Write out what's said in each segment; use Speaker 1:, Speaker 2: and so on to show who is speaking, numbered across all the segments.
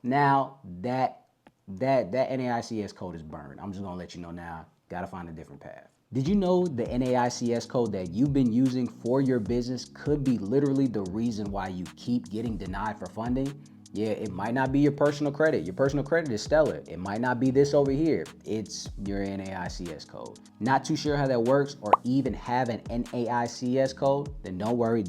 Speaker 1: Now that NAICS code is burned. I'm just gonna let you know now. Gotta find a different path. Did you know the NAICS code that you've been using for your business could be literally the reason why you keep getting denied for funding? Yeah, it might not be your personal credit. Your personal credit is stellar. It might not be this over here. It's your NAICS code. Not too sure how that works or even have an NAICS code? Then don't worry,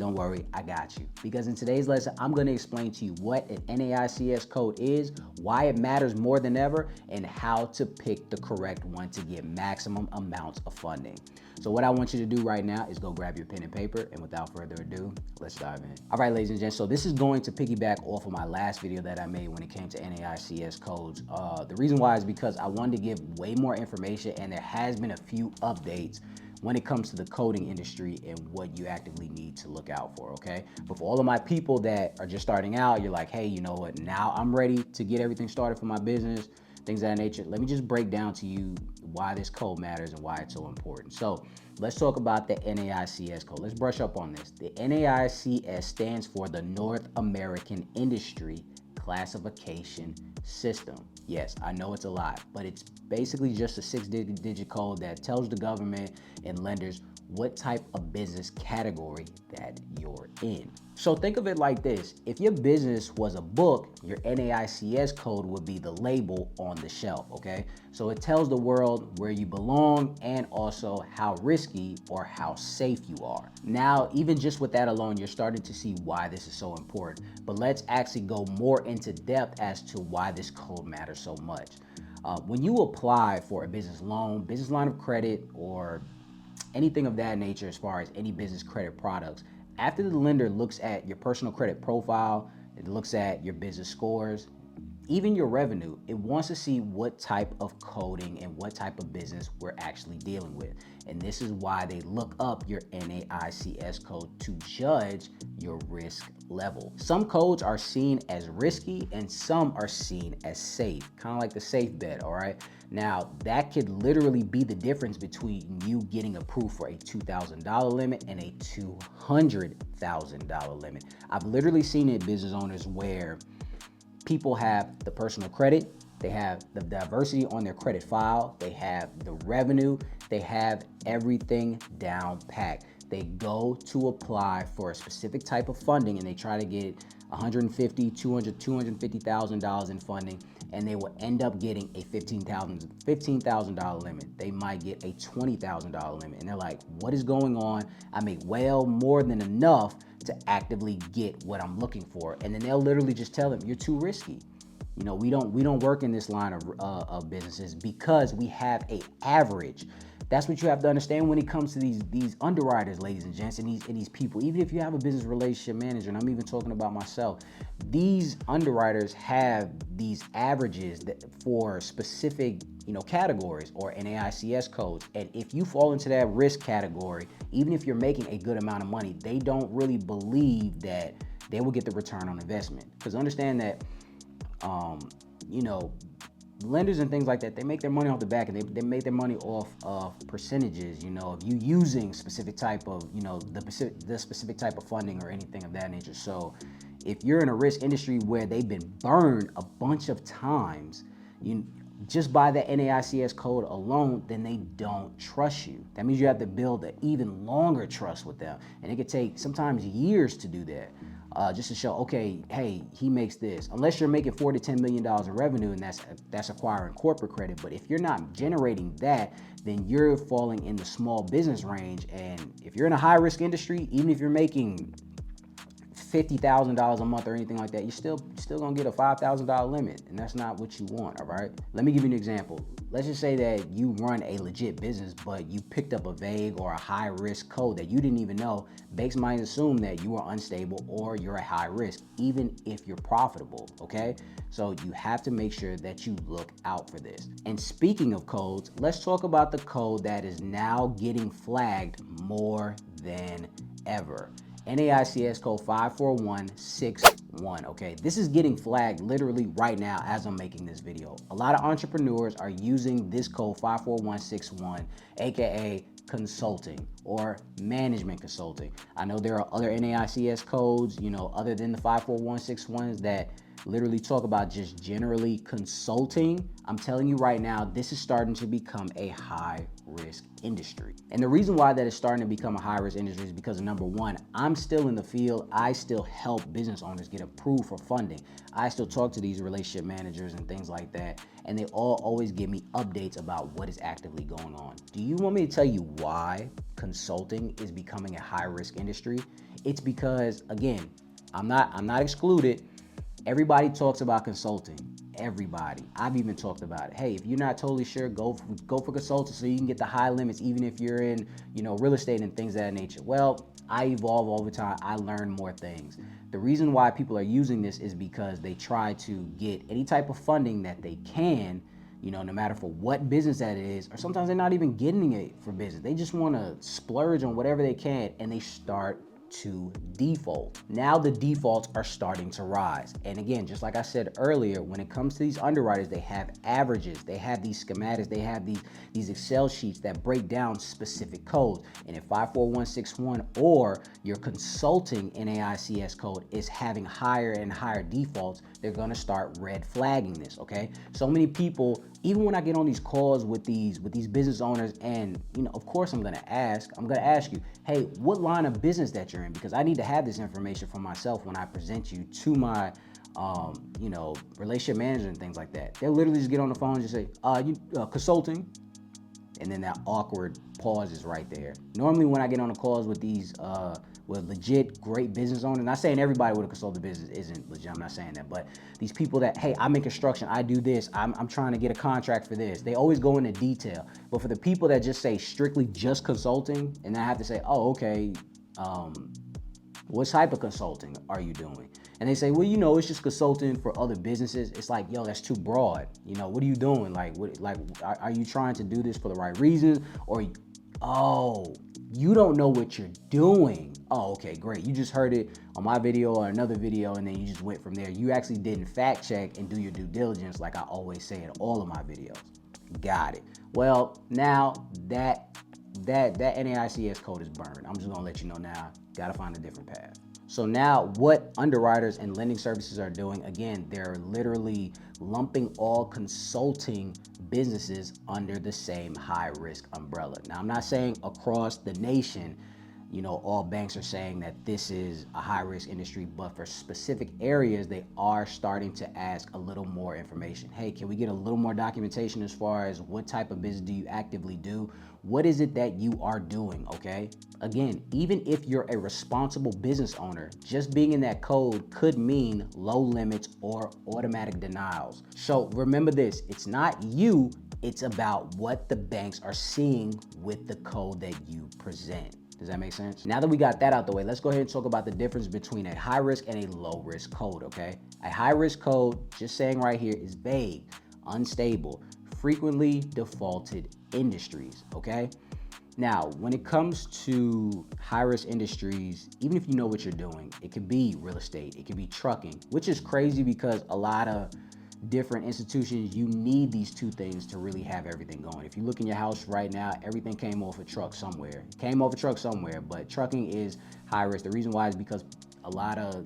Speaker 1: I got you. Because in today's lesson, I'm gonna explain to you what an NAICS code is, why it matters more than ever, and how to pick the correct one to get maximum amounts of funding. So what I want you to do right now is go grab your pen and paper, and without further ado, let's dive in. All right, ladies and gents, so this is going to piggyback off of my last video that I made when it came to NAICS codes. The reason why is because I wanted to give way more information, and there has been a few updates when it comes to the coding industry and what you actively need to look out for, okay? But for all of my people that are just starting out, you're like, hey, you know what, now I'm ready to get everything started for my business, things of that nature. Let me just break down to you why this code matters and why it's so important. So let's talk about the NAICS code. Let's brush up on this. The NAICS stands for the North American Industry Classification System. Yes, I know it's a lot, but it's basically just a 6-digit code that tells the government and lenders what type of business category that you're in. So think of it like this. If your business was a book, your NAICS code would be the label on the shelf, okay? So it tells the world where you belong and also how risky or how safe you are. Now, even just with that alone, you're starting to see why this is so important. But let's actually go more into depth as to why this code matters so much. When you apply for a business loan, business line of credit, or anything of that nature as far as any business credit products, after the lender looks at your personal credit profile, it looks at your business scores, even your revenue, it wants to see what type of coding and what type of business we're actually dealing with. And this is why they look up your NAICS code to judge your risk level. Some codes are seen as risky and some are seen as safe, kind of like the safe bet, all right? Now, that could literally be the difference between you getting approved for a $2,000 limit and a $200,000 limit. I've literally seen it business owners where people have the personal credit, they have the diversity on their credit file, they have the revenue, they have everything down packed. They go to apply for a specific type of funding and they try to get $150,000, $200,000, $250,000 in funding, and they will end up getting a $15,000 limit. They might get a $20,000 limit, and they're like, "What is going on? I make well more than enough to actively get what I'm looking for." And then they'll literally just tell them, "You're too risky. You know, we don't work in this line of businesses because we have a average." That's what you have to understand when it comes to these underwriters, ladies and gents, and these people. Even if you have a business relationship manager, and I'm even talking about myself, these underwriters have these averages that for specific categories or NAICS codes. And if you fall into that risk category, even if you're making a good amount of money, they don't really believe that they will get the return on investment. Because understand that you know, lenders and things like that, they make their money off the back, and they make their money off of percentages, of you using specific type of, the specific type of funding or anything of that nature. So if you're in a risk industry where they've been burned a bunch of times, just by the NAICS code alone, then they don't trust you. That means you have to build an even longer trust with them. And it could take sometimes years to do that. Just to show, okay, hey, he makes this. Unless you're making $4 to $10 million in revenue, and that's acquiring corporate credit. But if you're not generating that, then you're falling in the small business range. And if you're in a high risk industry, even if you're making $50,000 a month or anything like that, you're still gonna get a $5,000 limit, and that's not what you want. All right. Let me give you an example. Let's just say that you run a legit business, but you picked up a vague or a high risk code that you didn't even know. Banks might assume that you are unstable or you're at high risk, even if you're profitable. Okay. So you have to make sure that you look out for this. And speaking of codes, let's talk about the code that is now getting flagged more than ever. NAICS code 54161. Okay, this is getting flagged literally right now as I'm making this video. A lot of entrepreneurs are using this code 54161, aka consulting or management consulting. I know there are other NAICS codes, other than the 54161s that literally talk about just generally consulting, I'm telling you right now, this is starting to become a high risk industry. And the reason why that is starting to become a high risk industry is because, number one, I'm still in the field. I still help business owners get approved for funding. I still talk to these relationship managers and things like that, and they all always give me updates about what is actively going on. Do you want me to tell you why consulting is becoming a high risk industry? It's because, again, I'm not excluded. Everybody talks about consulting. Everybody. I've even talked about it. Hey, if you're not totally sure, go for consulting so you can get the high limits, even if you're in, real estate and things of that nature. Well, I evolve all the time. I learn more things. The reason why people are using this is because they try to get any type of funding that they can, no matter for what business that it is, or sometimes they're not even getting it for business. They just want to splurge on whatever they can, and they start to default. Now the defaults are starting to rise. And again, just like I said earlier, when it comes to these underwriters, they have averages, they have these schematics, they have these Excel sheets that break down specific codes. And if 54161 or your consulting NAICS code is having higher and higher defaults, they're gonna start red flagging this, okay? So many people, even when I get on these calls with these business owners, and of course I'm gonna ask you, hey, what line of business that you're in? Because I need to have this information for myself when I present you to my relationship manager and things like that. They'll literally just get on the phone and just say, consulting. And then that awkward pause is right there. Normally when I get on the calls with these with legit great business owners, not saying everybody with a consulting business isn't legit, I'm not saying that, but these people that, hey, I'm in construction, I do this, I'm trying to get a contract for this, they always go into detail. But for the people that just say strictly just consulting, and I have to say, oh, okay, what type of consulting are you doing? And they say, well, it's just consulting for other businesses. It's like, yo, that's too broad. What are you doing? Are you trying to do this for the right reasons? Or, oh, you don't know what you're doing. Oh, okay, great. You just heard it on my video or another video, and then you just went from there. You actually didn't fact check and do your due diligence like I always say in all of my videos. Got it. Well, now that NAICS code is burned. I'm just gonna let you know now, gotta find a different path. So now what underwriters and lending services are doing, again, they're literally lumping all consulting businesses under the same high risk umbrella. Now, I'm not saying across the nation, all banks are saying that this is a high risk industry, but for specific areas, they are starting to ask a little more information. Hey, can we get a little more documentation as far as what type of business do you actively do? What is it that you are doing, okay? Again, even if you're a responsible business owner, just being in that code could mean low limits or automatic denials. So remember this, it's not you, it's about what the banks are seeing with the code that you present. Does that make sense? Now that we got that out the way, let's go ahead and talk about the difference between a high risk and a low risk code, okay? A high risk code, just saying right here, is vague, unstable, frequently defaulted industries, okay? Now, when it comes to high risk industries, even if you know what you're doing, it could be real estate, it could be trucking, which is crazy because a lot of different institutions, you need these two things to really have everything going. If you look in your house right now, everything came off a truck somewhere. But trucking is high risk. The reason why is because a lot of,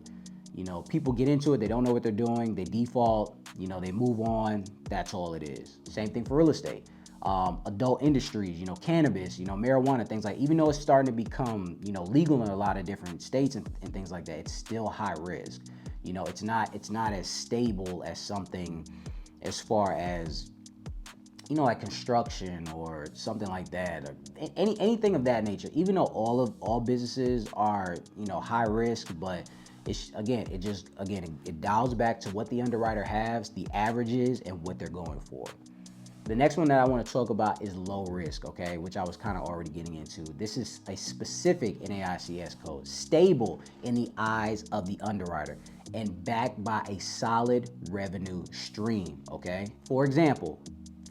Speaker 1: people get into it, they don't know what they're doing, they default, they move on, that's all it is. Same thing for real estate. Adult industries, cannabis, marijuana, things like, even though it's starting to become, legal in a lot of different states and things like that, it's still high risk. It's not as stable as something as far as, like construction or something like that, or anything of that nature. Even though all businesses are, high risk, but it dials back to what the underwriter has, the averages, and what they're going for. The next one that I want to talk about is low risk, okay, which I was kind of already getting into. This is a specific NAICS code, stable in the eyes of the underwriter and backed by a solid revenue stream, okay? For example,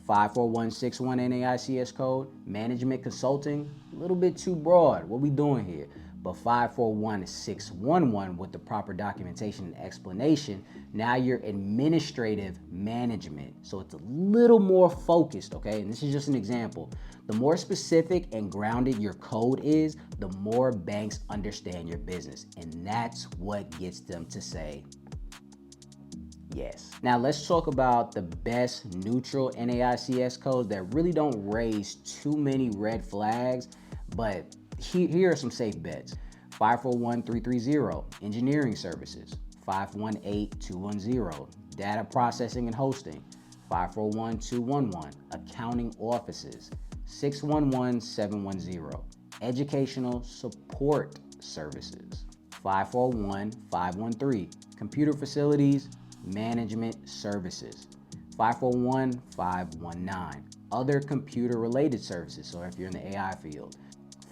Speaker 1: 54161 NAICS code, management consulting, a little bit too broad. What we doing here? But 541611 with the proper documentation and explanation, now you're administrative management. So it's a little more focused, okay? And this is just an example. The more specific and grounded your code is, the more banks understand your business. And that's what gets them to say, Yes. Now let's talk about the best neutral NAICS codes that really don't raise too many red flags, but here are some safe bets. 511330, engineering services. 518210, data processing and hosting. 541211, accounting offices. 611710, educational support services. 541513, computer facilities management services. 541519, other computer related services, so if you're in the AI field.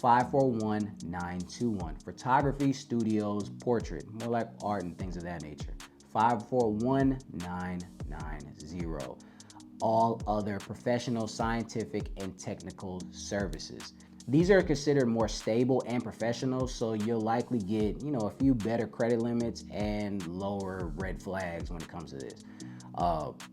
Speaker 1: 541921, photography, studios, portrait, more like art and things of that nature. 541990, all other professional, scientific, and technical services. These are considered more stable and professional, so you'll likely get, a few better credit limits and lower red flags when it comes to this.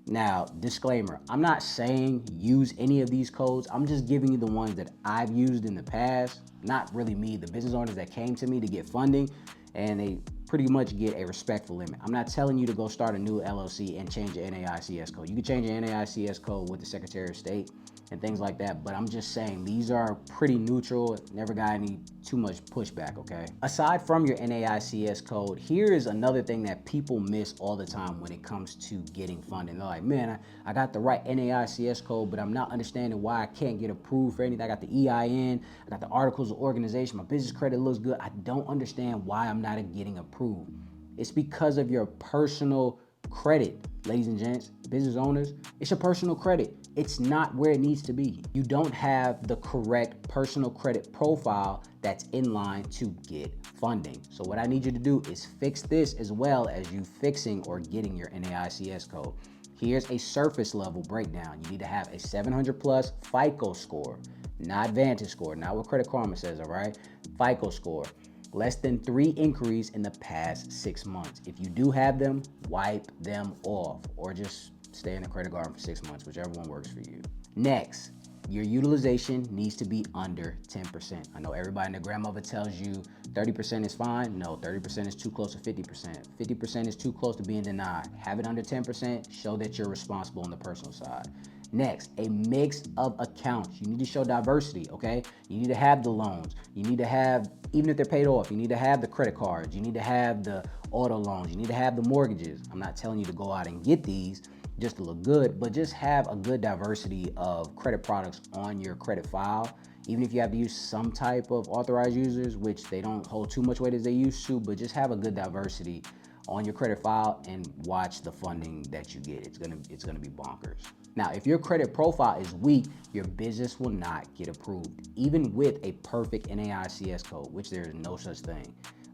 Speaker 1: Now, disclaimer, I'm not saying use any of these codes. I'm just giving you the ones that I've used in the past. Not really me, the business owners that came to me to get funding, and they pretty much get a respectful limit. I'm not telling you to go start a new LLC and change your NAICS code. You can change your NAICS code with the Secretary of State and things like that, but I'm just saying these are pretty neutral, never got any too much pushback, okay? Aside from your NAICS code, here is another thing that people miss all the time when it comes to getting funding. They're like, man, I got the right NAICS code, but I'm not understanding why I can't get approved for anything. I got the EIN, I got the articles of organization, my business credit looks good. I don't understand why I'm not getting approved. It's because of your personal credit, ladies and gents, business owners. It's your personal credit. It's not where it needs to be. You don't have the correct personal credit profile that's in line to get funding. So what I need you to do is fix this as well as you fixing or getting your NAICS code. Here's a surface level breakdown. You need to have a 700 plus FICO score, not Vantage score, not what Credit Karma says, all right? FICO score. Less than 3 inquiries in the past 6 months. If you do have them, wipe them off or just stay in the credit garden for 6 months, whichever one works for you. Next, your utilization needs to be under 10%. I know everybody and their grandmother tells you 30% is fine. No, 30% is too close to 50%. 50% is too close to being denied. Have it under 10%, show that you're responsible on the personal side. Next, a mix of accounts. You need to show diversity, okay? You need to have the loans. You need to have, even if they're paid off, you need to have the credit cards. You need to have the auto loans. You need to have the mortgages. I'm not telling you to go out and get these just to look good, but just have a good diversity of credit products on your credit file. Even if you have to use some type of authorized users, which they don't hold too much weight as they used to, but just have a good diversity on your credit file and watch the funding that you get. It's gonna be bonkers. Now, if your credit profile is weak, your business will not get approved, even with a perfect NAICS code, which there is no such thing.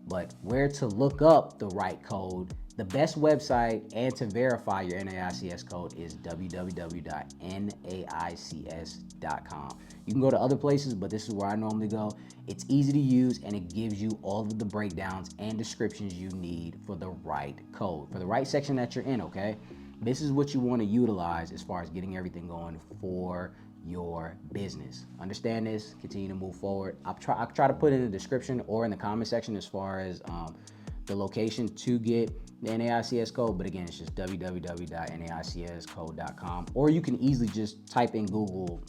Speaker 1: But where to look up the right code, the best website and to verify your NAICS code is www.naics.com. You can go to other places, but this is where I normally go. It's easy to use and it gives you all of the breakdowns and descriptions you need for the right code, for the right section that you're in, okay? This is what you want to utilize as far as getting everything going for your business. Understand this, continue to move forward. I'll try to put in the description or in the comment section as far as the location to get the NAICS code, but again, it's just www.naicscode.com, or you can easily just type in Google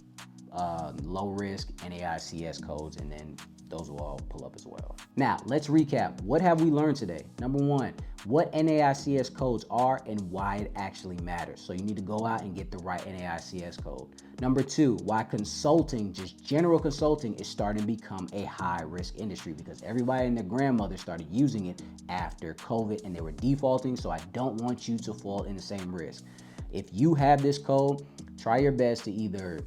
Speaker 1: low risk NAICS codes and then those will all pull up as well. Now, let's recap. What have we learned today? Number one, what NAICS codes are and why it actually matters. So you need to go out and get the right NAICS code. Number two, why consulting, just general consulting, is starting to become a high risk industry because everybody and their grandmother started using it after COVID and they were defaulting. So I don't want you to fall in the same risk. If you have this code, try your best to either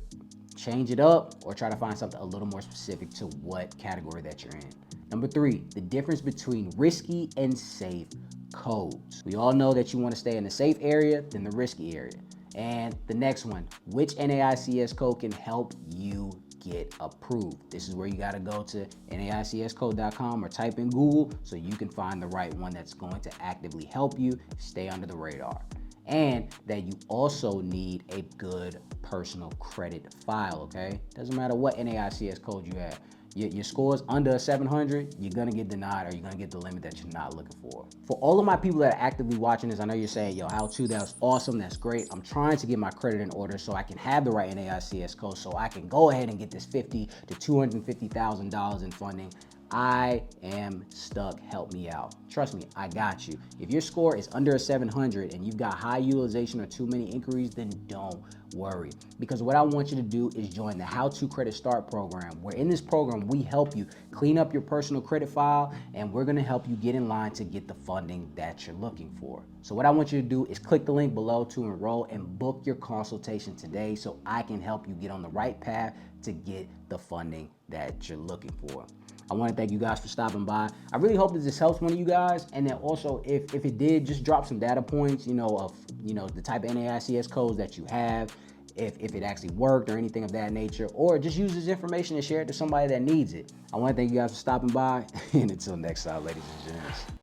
Speaker 1: change it up or try to find something a little more specific to what category that you're in. Number three, the difference between risky and safe codes. We all know that you want to stay in the safe area than the risky area. And the next one, which NAICS code can help you get approved? This is where you got to go to naicscode.com or type in Google so you can find the right one that's going to actively help you stay under the radar. And that you also need a good personal credit file, okay? Doesn't matter what NAICS code you have. your score is under a 700, you're gonna get denied or you're gonna get the limit that you're not looking for. For all of my people that are actively watching this, I know you're saying, yo, how to, that's awesome, that's great. I'm trying to get my credit in order so I can have the right NAICS code so I can go ahead and get this $50,000 to $250,000 in funding. I am stuck, help me out. Trust me, I got you. If your score is under a 700 and you've got high utilization or too many inquiries, then don't worry. Because what I want you to do is join the How to Credit Start program, where in this program, we help you clean up your personal credit file and we're gonna help you get in line to get the funding that you're looking for. So what I want you to do is click the link below to enroll and book your consultation today so I can help you get on the right path to get the funding that you're looking for. I want to thank you guys for stopping by. I really hope that this helps one of you guys. And then also, if it did, just drop some data points, of the type of NAICS codes that you have, if it actually worked or anything of that nature, or just use this information and share it to somebody that needs it. I want to thank you guys for stopping by. And until next time, ladies and gents.